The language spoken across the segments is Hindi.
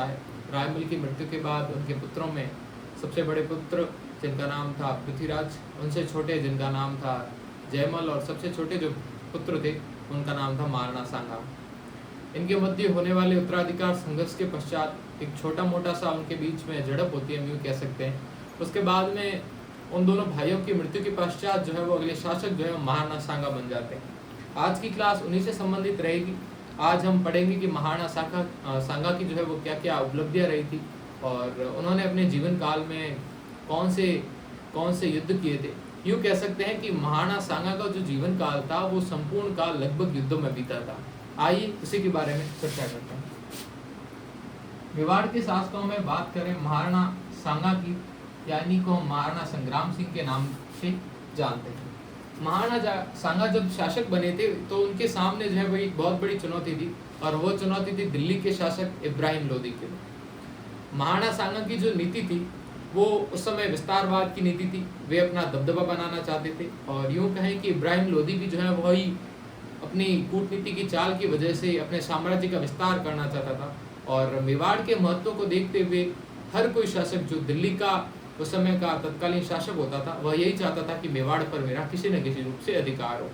होता है। रायमल की मृत्यु के बाद उनके पुत्रों में सबसे बड़े पुत्र जिनका नाम था पृथ्वीराज, उनसे छोटे जिनका नाम था जयमल, और सबसे छोटे जो पुत्र थे उनका नाम था महाराणा सांगा। इनके मध्य होने वाले उत्तराधिकार संघर्ष के पश्चात एक छोटा मोटा सा उनके बीच में झड़प होती है, हम यूँ कह सकते हैं। उसके बाद में उन दोनों भाइयों की मृत्यु के पश्चात जो है वो अगले शासक जो है महाराणा सांगा बन जाते हैं। आज की क्लास उन्हीं से संबंधित रहेगी। आज हम पढ़ेंगे कि महाराणा सांगा की जो है वो क्या क्या उपलब्धियाँ रही थी और उन्होंने अपने जीवन काल में कौन से युद्ध किए थे। यूँ कह सकते हैं कि महाराणा सांगा का जो जीवन काल था वो संपूर्ण काल लगभग युद्धों में बीता था। आइए उसी के बारे में चर्चा करते हैं। मेवाड़ के शासकों में बात करें महाराणा सांगा की, यानी को महाराणा संग्राम सिंह के नाम से जानते हैं। महाराणा सांगा जब शासक बने थे तो उनके सामने जो है वो एक बहुत बड़ी चुनौती थी और वो चुनौती थी दिल्ली के शासक इब्राहिम लोदी के। महाराणा सांगा की जो नीति थी वो उस समय विस्तारवाद की नीति थी। वे अपना दबदबा बनाना चाहते थे और यूँ कहें कि इब्राहिम लोदी भी जो है वही अपनी कूटनीति की चाल की वजह से अपने साम्राज्य का विस्तार करना चाहता था। और मेवाड़ के महत्व को देखते हुए हर कोई शासक जो दिल्ली का उस समय का तत्कालीन शासक होता था वह यही चाहता था कि मेवाड़ पर मेरा किसी न किसी रूप से अधिकार हो।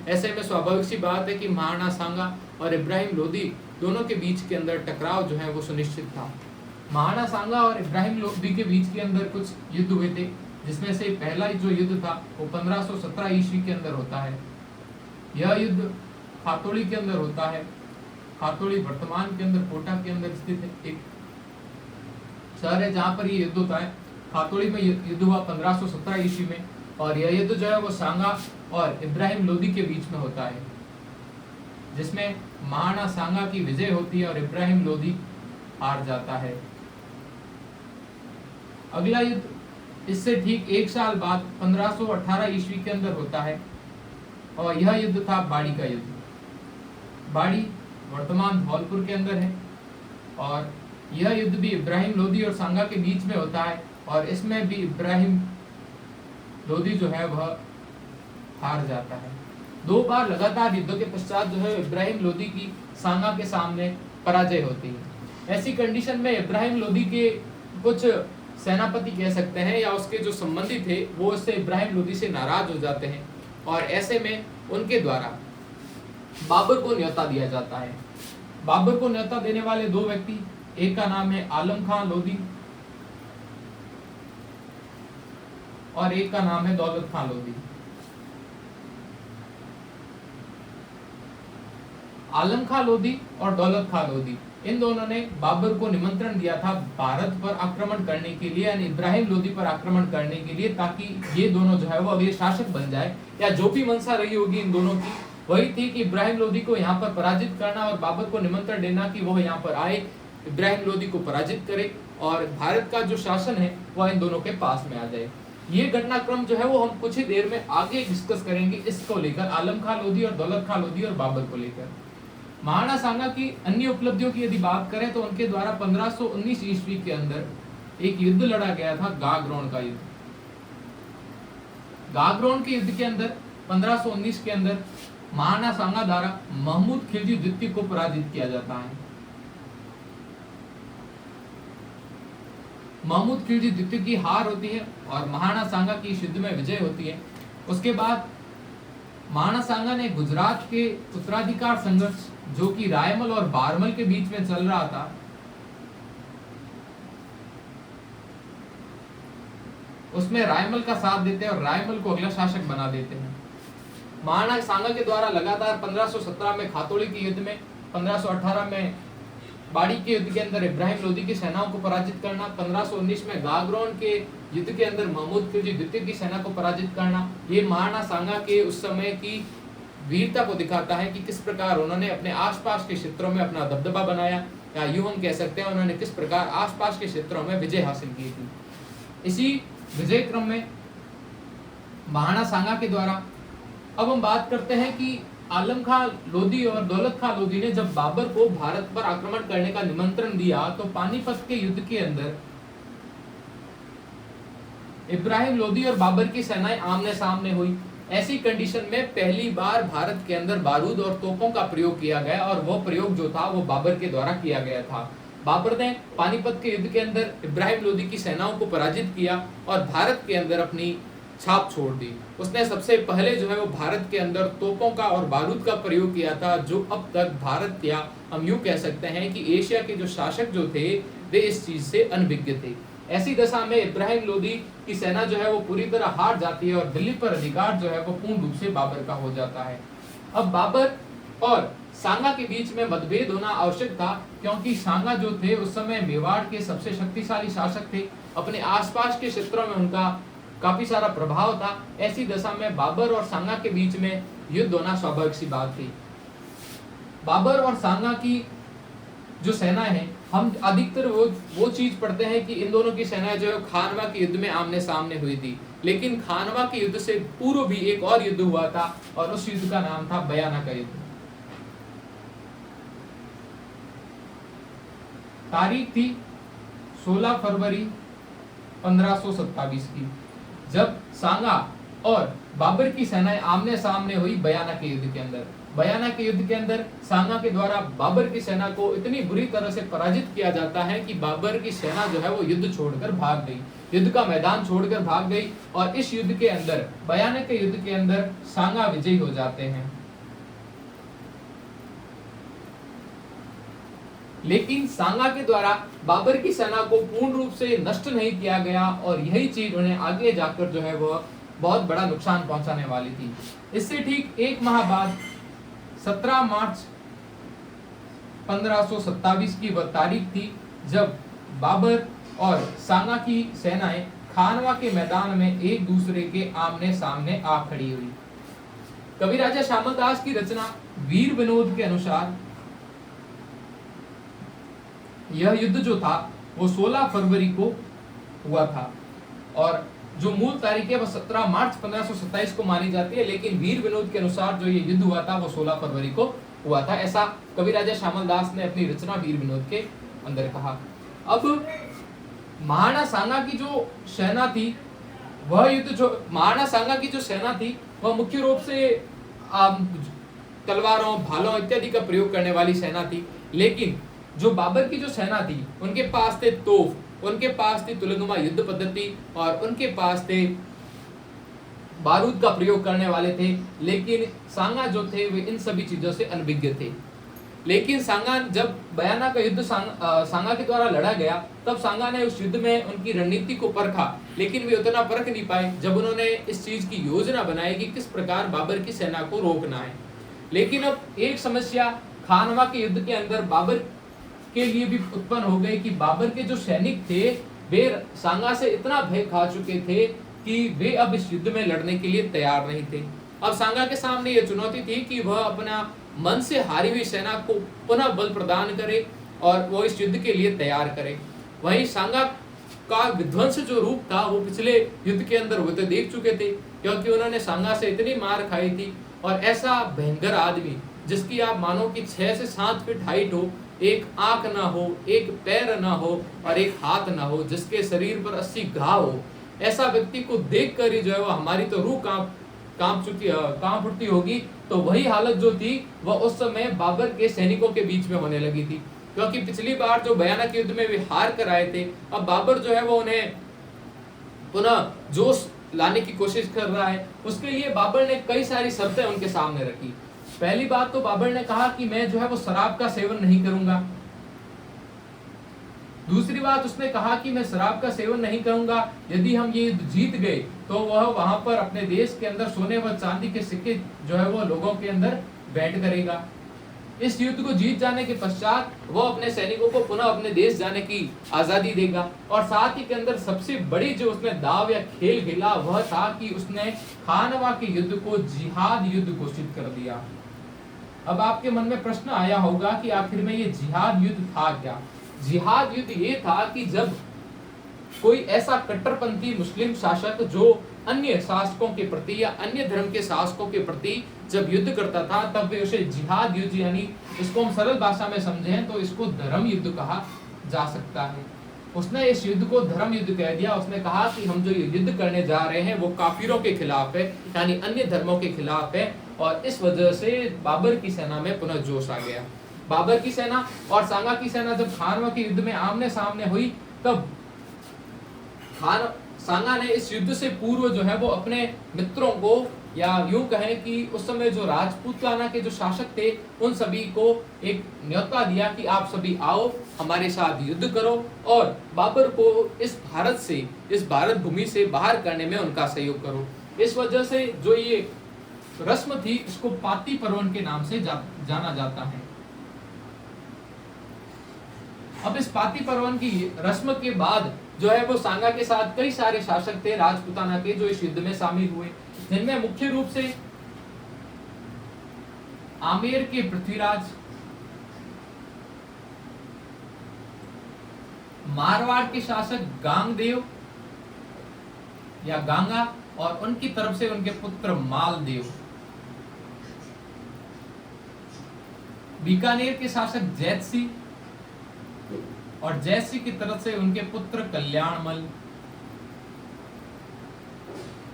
ऐसे में स्वाभाविक सी बात है कि महाराणा सांगा और इब्राहिम लोदी दोनों के बीच के अंदर टकराव जो है वो सुनिश्चित था। महाराणा सांगा और इब्राहिम लोदी के बीच के अंदर कुछ युद्ध हुए थे, जिसमें से पहला जो युद्ध था वो 1517 ईस्वी के अंदर होता है। यह युद्ध खातोड़ी के अंदर होता है। खातोड़ी वर्तमान के अंदर कोटा के अंदर स्थित एक शहर है जहाँ पर ये युद्ध होता है। खातोड़ी में युद्ध हुआ 1517 ईस्वी में और यह युद्ध जो है वो सांगा और इब्राहिम लोदी के बीच में होता है, जिसमें महाराणा सांगा की विजय होती है और इब्राहिम लोदी हार जाता है। अगला युद्ध इससे ठीक एक साल बाद 1518 ईस्वी के अंदर होता है और यह युद्ध था बाड़ी का युद्ध। बाड़ी वर्तमान धौलपुर के अंदर है और यह युद्ध भी इब्राहिम लोदी और सांगा के बीच में होता है और इसमें भी इब्राहिम लोदी जो है वह हार जाता है। 2 बार लगातार युद्धों के पश्चात जो है इब्राहिम लोदी की सांगा के सामने पराजय होती है। ऐसी कंडीशन में इब्राहिम लोदी के कुछ सेनापति कह सकते हैं या उसके जो संबंधी थे वो इससे इब्राहिम लोदी से नाराज हो जाते हैं और ऐसे में उनके द्वारा बाबर को न्योता दिया जाता है। बाबर को न्योता देने वाले 2 व्यक्ति, एक का नाम है आलम खां लोदी और एक का नाम है दौलत खां लोदी। आलम खां लोदी और दौलत खां लोदी इन दोनों ने बाबर को निमंत्रण दिया था भारत पर आक्रमण करने के लिए, यानी इब्राहिम लोदी पर आक्रमण करने के लिए, ताकि ये दोनों जो है वो अगले शासक बन जाए। या जो भी मंशा रही होगी इन दोनों की वही थी कि इब्राहिम लोदी को यहाँ पर पराजित करना और बाबर को निमंत्रण देना कि वो यहाँ पर आए, इब्राहिम लोदी को पराजित करे और भारत का जो शासन है वह इन दोनों के पास में आ जाए। ये घटनाक्रम जो है वो हम कुछ ही देर में आगे डिस्कस करेंगे इसको लेकर, आलम खां लोदी और दौलत खां लोदी और बाबर को लेकर। महाराणा सांगा की अन्य उपलब्धियों की यदि बात करें तो उनके द्वारा 1519 ईस्वी के अंदर एक युद्ध लड़ा गया था, गागरोन का युद्ध। गागरोन के युद्ध के अंदर 1519 के अंदर महाराणा सांगा द्वारा महमूद खिलजी द्वितीय को पराजित किया जाता है। महमूद खिलजी द्वितीय की हार होती है और महाराणा सांगा की इस युद्ध में विजय होती है। उसके बाद महाराणा सांगा ने गुजरात के उत्तराधिकार संघर्ष जो कि रायमल और बारमल के बीच में चल रहा था, उसमें रायमल का साथ देते हैं और रायमल को अगला शासक बना देते हैं। महाराणा सांगा के द्वारा लगातार 1517 में खातोड़ी के युद्ध में, 1518 में बाड़ी के युद्ध के अंदर इब्राहिम लोदी की सेनाओं को पराजित करना, 1519 में गागरोन के युद्ध के अंदर महमूद खिलजी द्वितीय की सेना को पराजित करना, ये महाराणा सांगा के उस समय की वीरता को दिखाता है कि किस प्रकार उन्होंने अपने आसपास के क्षेत्रों में अपना दबदबा बनाया, या यूं हम कह सकते हैं उन्होंने किस प्रकार आसपास के क्षेत्रों में विजय हासिल की थी। इसी विजय क्रम में महाराणा सांगा के द्वारा अब हम बात करते हैं कि आलम खां लोदी और दौलत खां लोदी ने जब बाबर को भारत पर आक्रमण करने का निमंत्रण दिया तो पानीपत के युद्ध के अंदर इब्राहिम लोदी और बाबर की सेनाएं आमने सामने हुई। ऐसी कंडीशन में पहली बार भारत के अंदर बारूद और तोपों का प्रयोग किया गया और वो प्रयोग जो था वो बाबर के द्वारा किया गया था। बाबर ने पानीपत के युद्ध के अंदर इब्राहिम लोदी की सेनाओं को पराजित किया और भारत के अंदर अपनी छाप छोड़ दी। उसने सबसे पहले जो है वो भारत के अंदर तोपों का और बारूद का प्रयोग किया था, जो अब तक भारत, या हम यूं कह सकते हैं कि एशिया के जो शासक जो थे वे इस चीज से अनभिज्ञ थे। ऐसी दशा में इब्राहिम लोदी की सेना जो है वो पूरी तरह हार जाती है और दिल्ली पर अधिकार जो है वो पूर्ण रूप से बाबर का हो जाता है। अब बाबर और सांगा के बीच में मतभेद होना आवश्यक था, क्योंकि सांगा जो थे उस समय मेवाड़ के सबसे शक्तिशाली शासक थे। अपने आसपास के क्षेत्रों में उनका काफी सारा प्रभाव था। ऐसी दशा में बाबर और सांगा के बीच में युद्ध होना स्वाभाविक सी बात थी। बाबर और सांगा की जो सेना है, हम अधिकतर वो चीज पढ़ते हैं कि इन दोनों की सेना जो है खानवा के युद्ध में आमने सामने हुई थी, लेकिन खानवा के युद्ध से पूर्व भी एक और युद्ध हुआ था और उस युद्ध का नाम था बयाना का युद्ध। तारीख थी 16 फरवरी 1527 की, जब सांगा और बाबर की सेनाएं आमने सामने हुई बयाना के युद्ध के अंदर। बयाना के युद्ध के अंदर सांगा के द्वारा बाबर की सेना को इतनी बुरी तरह से पराजित किया जाता है कि बाबर की सेना जो है वो युद्ध छोड़कर भाग गई, युद्ध का मैदान छोड़कर भाग गई और इस युद्ध के अंदर, बयाना के युद्ध के अंदर सांगा विजयी हो जाते हैं। लेकिन सांगा के द्वारा बाबर की सेना को पूर्ण रूप से नष्ट नहीं किया गया और यही चीज उन्हें आगे जाकर जो है वह बहुत बड़ा नुकसान पहुंचाने वाली थी। इससे ठीक एक माह बाद 17 मार्च 1527 की वह तारीख थी जब बाबर और सांगा की सेनाएं खानवा के मैदान में एक दूसरे के आमने सामने आ खड़ी हुई। कवि राजा श्यामल दास की रचना वीर विनोद के अनुसार यह युद्ध जो था वो 16 फरवरी को हुआ था और जो मूल तारीख है वो 17 मार्च 1527 को मानी जाती है, लेकिन वीर विनोद के अनुसार जो ये युद्ध हुआ था वो 16 फरवरी को हुआ था। ऐसा कवि राजा श्यामल दास ने अपनी रचना वीर विनोद के अंदर कहा। अब महाराणा सांगा की जो सेना थी, वह युद्ध जो महाराणा सांगा की जो सेना थी वह मुख्य रूप से तलवारों, भालों इत्यादि का प्रयोग करने वाली सेना थी, लेकिन जो बाबर की जो सेना थी उनके पास थे तोप, उनके पास थी तुलगमा युद्ध पद्धति और उनके पास थे बारूद का प्रयोग करने वाले थे, लेकिन सांगा जो थे वे इन सभी चीजों से अनभिज्ञ थे। लेकिन सांगा, जब बयाना का युद्ध सांगा के द्वारा लड़ा गया, तब सांगा ने उस युद्ध में उनकी रणनीति को परखा, लेकिन वे उतना परख नहीं पाए जब उन्होंने इस चीज की योजना बनाई कि किस प्रकार बाबर की सेना को रोकना है। लेकिन अब एक समस्या खानवा के युद्ध के अंदर बाबर के लिए भी उत्पन्न हो गई कि बाबर के जो सैनिक थे वे सांगा से इतना भय खा चुके थे कि वे अब इस युद्ध में लड़ने के लिए तैयार नहीं थे। अब सांगा के सामने यह चुनौती थी कि वह अपना मन से हारी हुई सेना को पुनः बल प्रदान करे और वो इस युद्ध के लिए तैयार करे। वहीं सांगा का विध्वंस जो रूप था वो पिछले युद्ध के अंदर वो तो देख चुके थे, क्योंकि उन्होंने सांगा से इतनी मार खाई थी। और ऐसा भयंकर आदमी जिसकी आप मानो कि 6 से 7 फीट हाइट हो, एक आंख ना हो, एक पैर ना हो और एक हाथ ना हो, जिसके शरीर पर 80 घाव हो, ऐसा व्यक्ति को देखकर ही जो है वो हमारी तो रूह कांप उठती होगी। तो वही हालत जो थी वह उस समय बाबर के सैनिकों के बीच में होने लगी थी, क्योंकि पिछली बार जो बयाना के युद्ध में वे हार कर आए थे, अब बाबर जो है वो उन्हें पुनः जोश लाने की कोशिश कर रहा है। उसके लिए बाबर ने कई सारी शर्तें उनके सामने रखी। पहली बात तो बाबर ने कहा कि मैं जो है वो शराब का सेवन नहीं करूंगा। दूसरी बात उसने कहा कि मैं शराब का सेवन नहीं करूंगा, यदि हम ये युद्ध जीत गए तो वह वहां पर अपने देश के अंदर सोने व चांदी के सिक्के जो है वो लोगों के अंदर भेंट करेगा। इस युद्ध को जीत जाने के पश्चात वह अपने सैनिकों को पुनः अपने देश जाने की आजादी देगा। और साथ ही के अंदर सबसे बड़ी जो उसने दाव या खेल खेला वह था कि उसने खानवा के युद्ध को जिहाद युद्ध घोषित कर दिया। अब आपके मन में प्रश्न आया होगा कि आखिर में ये जिहाद युद्ध था क्या? जिहाद युद्ध ये था कि जब कोई ऐसा कट्टरपंथी मुस्लिम शासक जो अन्य शासकों के प्रति या अन्य धर्म के शासकों के प्रति जब युद्ध करता था, तब वे उसे जिहाद युद्ध, यानी इसको हम सरल भाषा में समझें तो इसको धर्म युद्ध कहा जा सकता है। उसने इस युद्ध को धर्म युद्ध कह दिया। उसने कहा कि हम जो युद्ध करने जा रहे हैं वो काफिरों के खिलाफ है, यानी अन्य धर्मों के खिलाफ है। और इस वजह से बाबर की सेना में पुनः जोश आ गया। बाबर की सेना और सांगा की सेना जब खानवा के युद्ध में आमने सामने हुई, तब सांगा ने इस युद्ध से पूर्व जो है वो अपने मित्रों को, या यूं कहें कि उस समय जो राजपूताना के जो शासक थे उन सभी को एक न्योता दिया कि आप सभी आओ, हमारे साथ युद्ध करो और बाबर को इस भारत से, इस भारत भूमि से बाहर करने में उनका सहयोग करो। इस वजह से जो ये रस्म थी इसको पाती पर्वन के नाम से जाना जाता है। अब इस पाती पर्वन की रस्म के बाद जो है वो सांगा के साथ कई सारे शासक थे राजपूताना के जो इस युद्ध में शामिल हुए, जिनमें मुख्य रूप से आमेर के पृथ्वीराज, मारवाड़ के शासक गांगदेव या गांगा और उनकी तरफ से उनके पुत्र मालदेव, बीकानेर के शासक जैतसी और जैतसी की तरफ से उनके पुत्र कल्याणमल,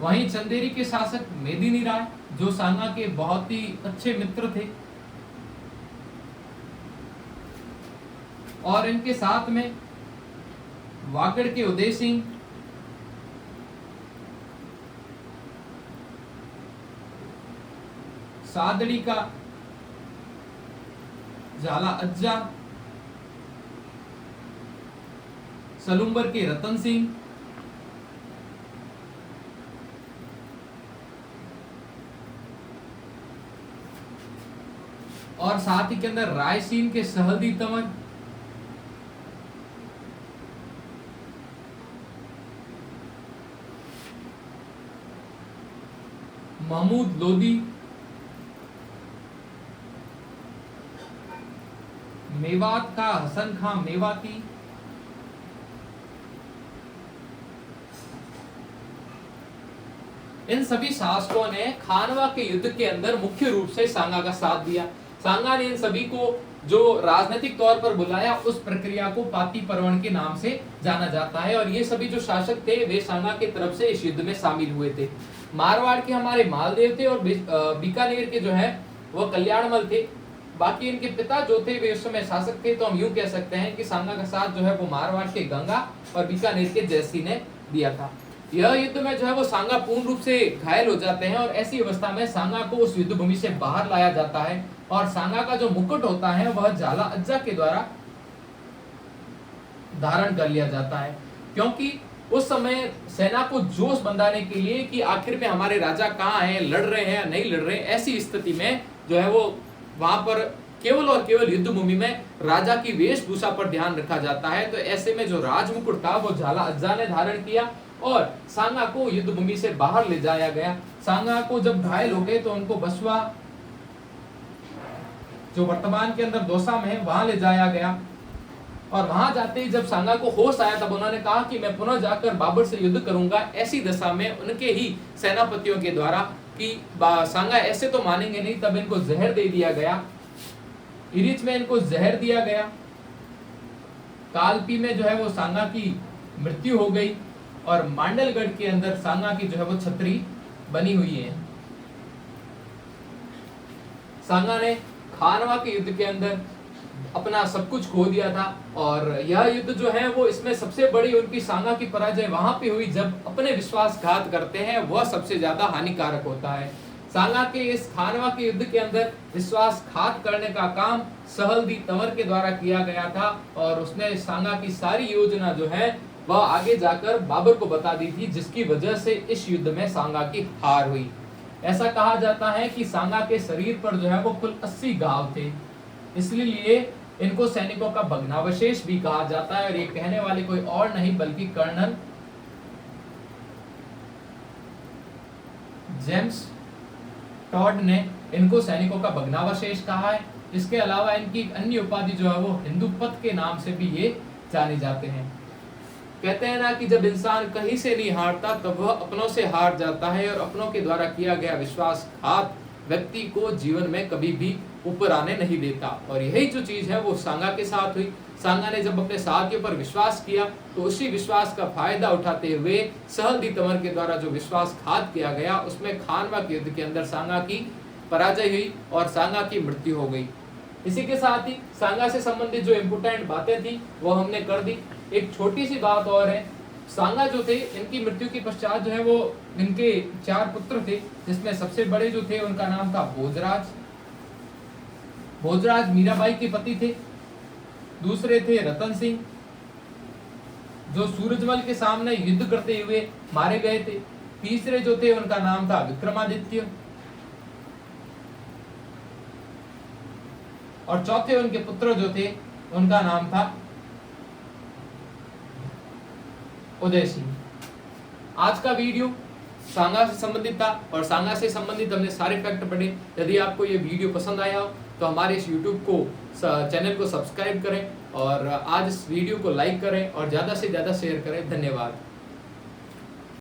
वहीं चंदेरी के शासक मेदिनी राय जो सांगा के बहुत ही अच्छे मित्र थे, और इनके साथ में वागड़ के उदय सिंह, सादड़ी का झाला अज्जा, सलूम्बर के रतन सिंह, और साथ ही के अंदर रायसीन के सहदी तंवर, महमूद लोदी, मेवात का हसन खां मेवाती, इन सभी शासकों ने खानवा के युद्ध के अंदर मुख्य रूप से सांगा का साथ दिया। सांगा ने इन सभी को जो राजनीतिक तौर पर बुलाया, उस प्रक्रिया को पाती पर्वन के नाम से जाना जाता है, और ये सभी जो शासक थे वे सांगा की तरफ से इस युद्ध में शामिल हुए थे। मारवाड़ के हमारे मालदेव थे और बीकानेर के जो है वो कल्याणमल थे। बाकी इनके पिता जो थे वे उस समय शासक थे, तो हम यूं कह सकते हैं कि सांगा का साथ जो है वो मारवाड़ के गंगा और बीकानेर के जैसी ने दिया था। यह युद्ध में जो है वो सांगा पूर्ण रूप से घायल हो जाते हैं और ऐसी अवस्था में सांगा को उस युद्ध भूमि से बाहर लाया जाता है, और सांगा का जो मुकुट होता है वह झाला अज्जा के द्वारा धारण कर लिया जाता है, क्योंकि उस समय सेना को जोश बंधाने के लिए कि आखिर में हमारे राजा कहाँ हैं, लड़ रहे हैं या नहीं लड़ रहे हैं, ऐसी स्थिति में जो है वो वहां पर केवल और केवल युद्ध भूमि में राजा की वेशभूषा पर ध्यान रखा जाता है। तो ऐसे में जो राजमुकुट था वो झाला अज्जा ने धारण किया और सांगा को युद्ध भूमि से बाहर ले जाया गया। सांगा को जब घायल हो गए तो उनको बसवा, जो वर्तमान के अंदर दौसा में है, वहां ले जाया गया, और वहां जाते ही जब सांगा को होश आया तब उन्होंने कहा कि मैं पुनः जाकर बाबर से युद्ध करूंगा। ऐसी दशा में उनके ही सेनापतियों के द्वारा कि सांगा ऐसे तो मानेंगे नहीं, तब इनको जहर दे दिया गया। इरिच में इनको जहर दिया गया। कालपी में जो है वो सांगा की मृत्यु हो गई, और मांडलगढ़ के अंदर सांगा की जो है वो छतरी बनी हुई है। सांगा ने खानवा के युद्ध के अंदर अपना सब कुछ खो दिया था, और यह युद्ध जो है वो इसमें सबसे बड़ी उनकी सांगा की पराजय वहां पे हुई जब अपने विश्वासघात करते हैं, वह सबसे ज्यादा हानिकारक होता है। सांगा के इस खानवा के युद्ध के अंदर विश्वासघात करने का काम सहलदी तंवर के द्वारा किया गया था, और उसने सांगा की सारी योजना जो है वह आगे जाकर बाबर को बता दी थी, जिसकी वजह से इस युद्ध में सांगा की हार हुई। ऐसा कहा जाता है कि सांगा के शरीर पर जो है वो कुल 80 घाव थे, इसलिए इनको सैनिकों का भग्नावशेष भी कहा जाता है। और ये कहने वाले कोई और नहीं बल्कि कर्नल जेम्स टॉड ने इनको सैनिकों का भग्नावशेष कहा है। इसके अलावा इनकी अन्य उपाधि जो है वो हिंदुपत के नाम से भी ये जाने जाते हैं। कहते हैं ना कि जब इंसान कहीं से नहीं हारता तब वह अपनों से हार जाता है, और अपनों के द्वारा किया गया विश्वासघात व्यक्ति को जीवन में कभी भी ऊपर आने नहीं देता। और यही जो चीज है वो सांगा के साथ हुई। सांगा ने जब अपने साथियों पर विश्वास किया तो उसी विश्वास का फायदा उठाते हुए सहलदी तंवर के द्वारा जो विश्वासघात किया गया उसमें खानवा के युद्ध के अंदर सांगा की पराजय हुई और सांगा की मृत्यु हो गई। इसी के साथ ही सांगा से संबंधित जो इम्पोर्टेंट बातें थी वो हमने कर दी। एक छोटी सी बात और है, सांगा जो थे इनकी मृत्यु के पश्चात जो है वो इनके 4 पुत्र थे, जिसमें सबसे बड़े जो थे उनका नाम था भोजराज। भोजराज मीराबाई के पति थे। दूसरे थे रतन सिंह, जो सूरजमल के सामने युद्ध करते हुए मारे गए थे। तीसरे जो थे उनका नाम था विक्रमादित्य, और चौथे उनके पुत्र जो थे उनका नाम था उदय सिंह। आज का वीडियो सांगा से संबंधित था और सांगा से संबंधित हमने सारे फैक्ट पढ़े। यदि आपको ये वीडियो पसंद आया हो तो हमारे इस यूट्यूब को चैनल को सब्सक्राइब करें और आज इस वीडियो को लाइक करें और ज़्यादा से ज़्यादा शेयर करें। धन्यवाद।